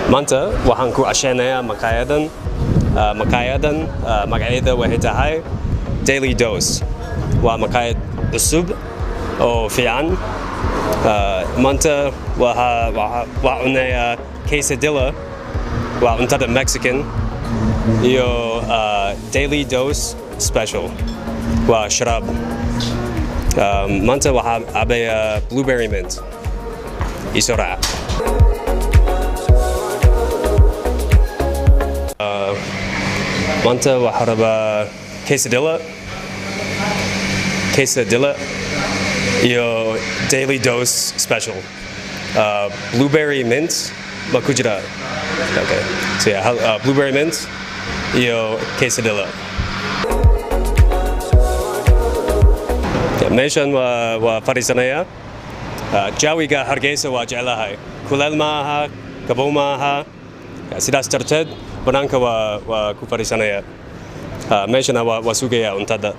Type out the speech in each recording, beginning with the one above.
Manta waxaan ku casheynayaa maqaayadan magaceeda waxay tahay Daily Dose. Waa maqaayad cusub oo fiican. Manta waxaa cunaya quesadilla, waa cuntada Mexican, iyo Daily Dose Special, waa sharaab. Manta waxaa cabaya blueberry mint. Isoo Raac. Manta waxaa rabaa quesadilla iyo Daily Dose Special. Blueberry mint ma ku jira? Okay. So yeah, blueberry mint iyo quesadilla. Meeshan waa fadhiisanaya. Jawiga Hargeysa waa jeclahay. Kuleel maaha, qabow maaha. Sidaas darteed banaanka waa ku fadhiisanaya. Meeshana waa sugaya cuntada.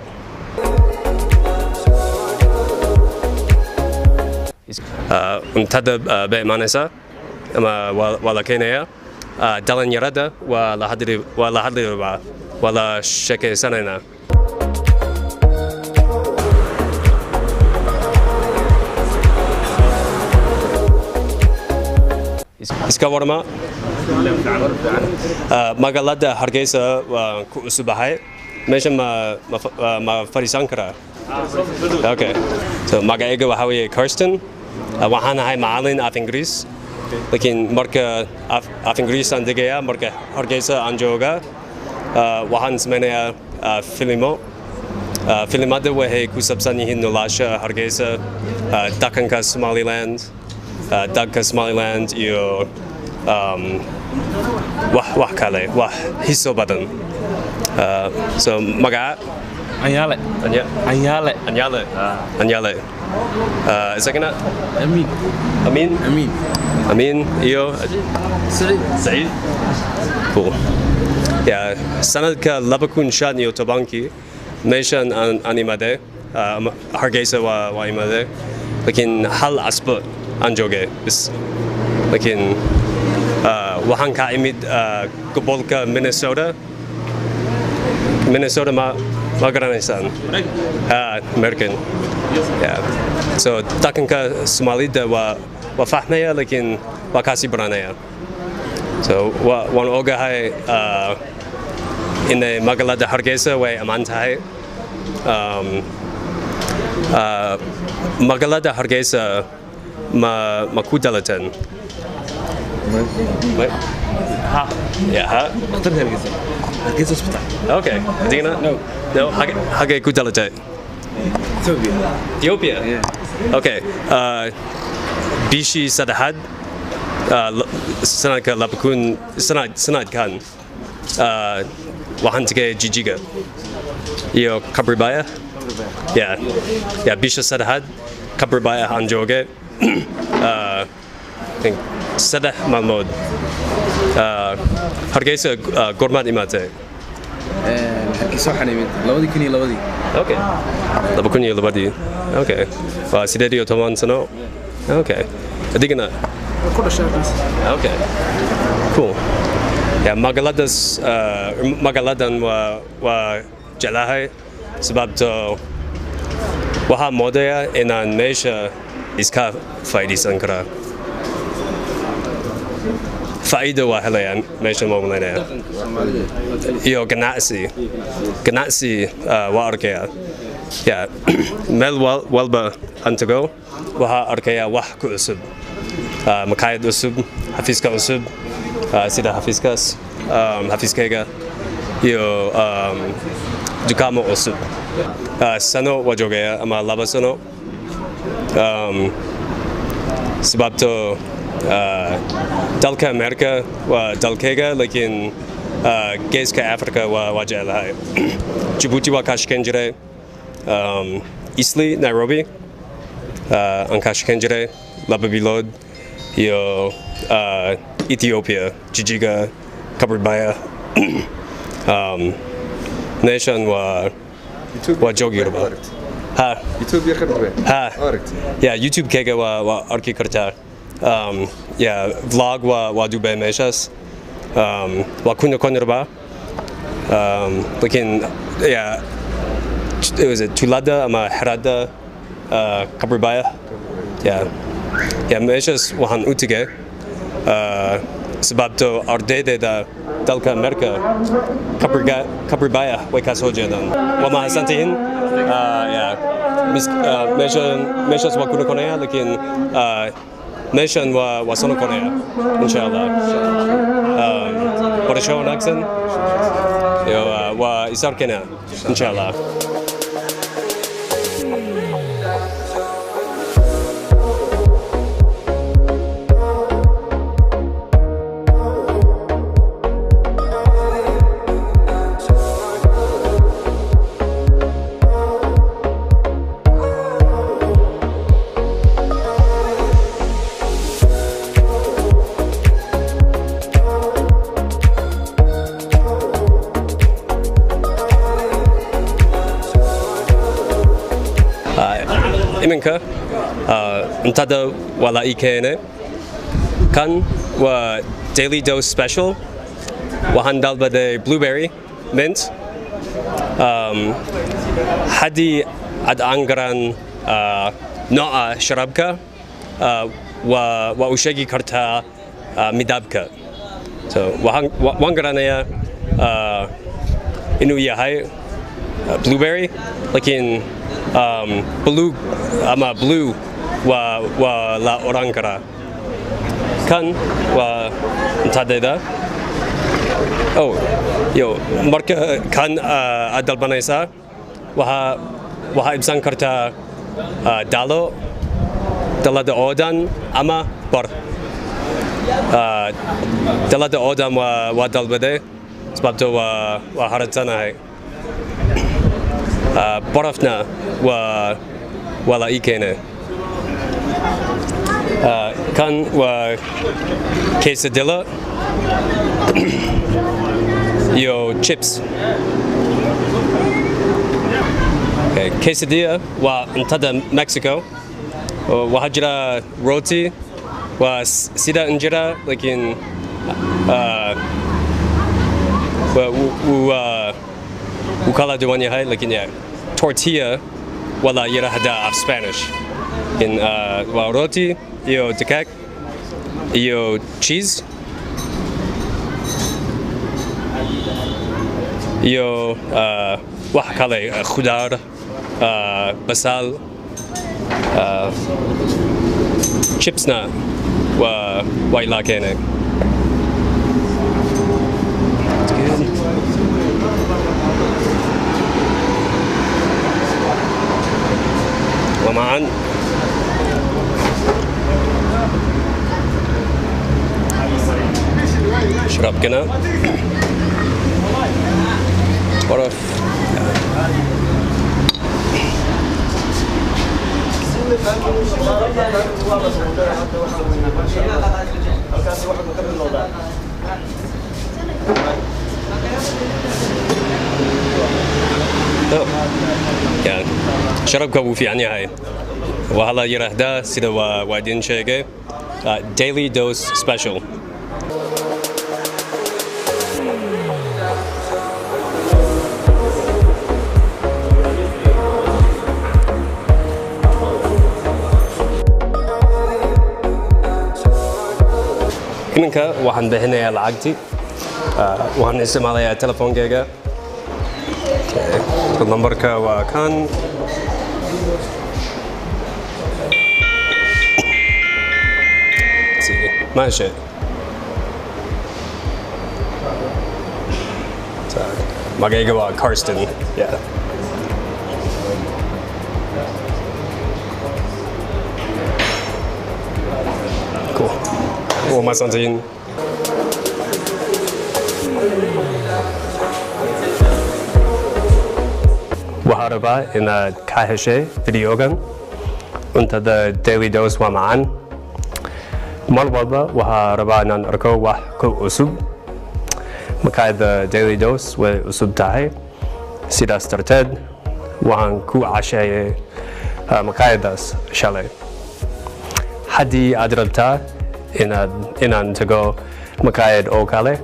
Cuntada bay imaanaysaa ama waa la keenaya. Dhalinyarada waa la hadli rabaa, waa la sheekeysanaynaa. Iska warma. Magaalada Hargeysa waa ku cusubahay. Meeshan ma fadhiisan karaa? Okay. So magacayga waxaa weeye Kirsten. Waxaan ahay macallin af Ingiriis. Laakiin marka af Ingiriis aan degaya, marka Hargeysa aan jooga, waxaan sameynayaa filimo. Filimada waxay ku saabsan yihiin nolosha Hargeysa, dhaqanka Somaliland, iyo wax kale, wax xiiso badan. So magaca? Anyale. Isagana? Amin. Amin iyo? Said. Cool. Yeah, sanadka 2015 meeshan aan imade, Hargeysa waa imade. Laakiin hal asbuuc aan joogay bis. Laakiin waxaan ka imid gobolka Minnesota. Minnesota ma garanaysaan? American. Yeah. So dhaqanka Soomaalida waa fahmaya, laakiin waa kasii baranaya. So waan ogahay inay magaalada Hargeysa way ammaan tahay. Magaalada Hargeysa ma ku dhalatan? Hargeysa hospital. Okay. Adigana? No. Hagay ku dhalatay? Ethiopia? Yeah. Okay. Bishii saddexaad sanadkan waxaan tegay Jijiga iyo Kabribaya. Yeah, bisha saddexaad Kabribaya aan joogay. Saddex maalmood. Hargeysa goormaad imaatay? Hargeysa waxaan imid 2002. Okay. 2002. Okay. Waa 18 sano. Okay. Adigana? Ku dhashay Hargeysa. Okay. Cool. Yeah, magaaladan waa jeclahay sababtoo waxaa moodaya inaan meesha iska faa'iidaysan karaa. Faa'iido waa helayaan meesha ma umaleynaya. Iyo ganacsi waa arkaya. Yeah, meel walba aan tago waxaa arkaya wax ku cusub. Maqaayad cusub, xafiiska cusub, sida xafiiskayga iyo dukaamo cusub. Sano waa joogaya ama 2 sano. Sababtoo dalka Amerika waa dalkayga, laakiin geeska Afrika waa jeclahay. Djibouti waa ka shaqayn jiray. Eastleigh, Nairobi aan ka shaqayn jiray 2 bilood. Iyo Ethiopia, Jijiga, Kabribaya. Meeshan waa joogi rabaa. YouTube YouTube kayga waa arki kartaa. yeah, vlog waa dubay meeshaas. Waa kuna rabaa. Laakiin yeah, it was tulada ama xerada Kabribaya. Yeah, meeshaas waxaan u tegay sababtoo ardaydeeda dalka Amerika Kabribaya way ka soo jeedaan. Waa mahadsantihiin. Yeah, meeshaas waa kuna konaya laakiin meeshan waa soo noqonaya insha Allah. Barasho wanaagsan iyo waa is arkayna insha Allah. Iminka cuntada waa la ii keenay. Kan waa daily dose special. Waxaan dalbaday blueberry mint. Haddii aad aan garan nooca sharabka waa u sheegi kartaa midabka. So waan garanayaa inuu yahay blueberry laakiin blue waa la oran karaa. Kan waa cuntadayda. Marka kan aad dalbanaysaa waxaa iibsan kartaa dalada oo dhan ama bar. Dalada oo dhan waa dalbaday sababtoo waa haradsanahay. Barafna waa la ii keenay. Kan waa quesadilla iyo chips. Quesadilla waa cuntada Mexico. Waxaa jira roti waa sida injera laakiin wuu kala duwan yahay laakiin yeah, tortilla waa la yiraahdaa af Spanish. Waa roti iyo dikak iyo cheese iyo wax kale khudaar basal. Chipsna waa ila keenay. ومعا شراب كنا برف. يعني شربك وفي عنيها وهلا يرهدا سيدا وادين شيء daily dose special. iminka waxaan bixinayaa lacagtii waxaan isticmaalayaa telefoonkayga. Numberka waa kan. ماشي. magayga waa Karsten. Yeah. Cool. ومحسنتين. وهربا إن كاهشة فيديوغان أنت the daily dose ومعان مربوطة وهربا إن أركو وحكو أسوب مكاي the daily dose وأسوب تاعي سيدا started وهن كو عشاء مكاي داس شالي حدي أدربتا inaan tago maqaayad oo kale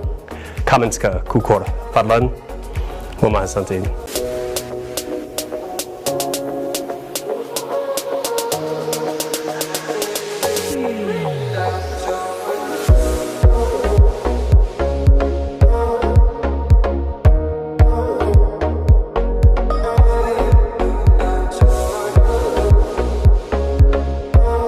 commentska ku qor fadlan waa mahadsantiin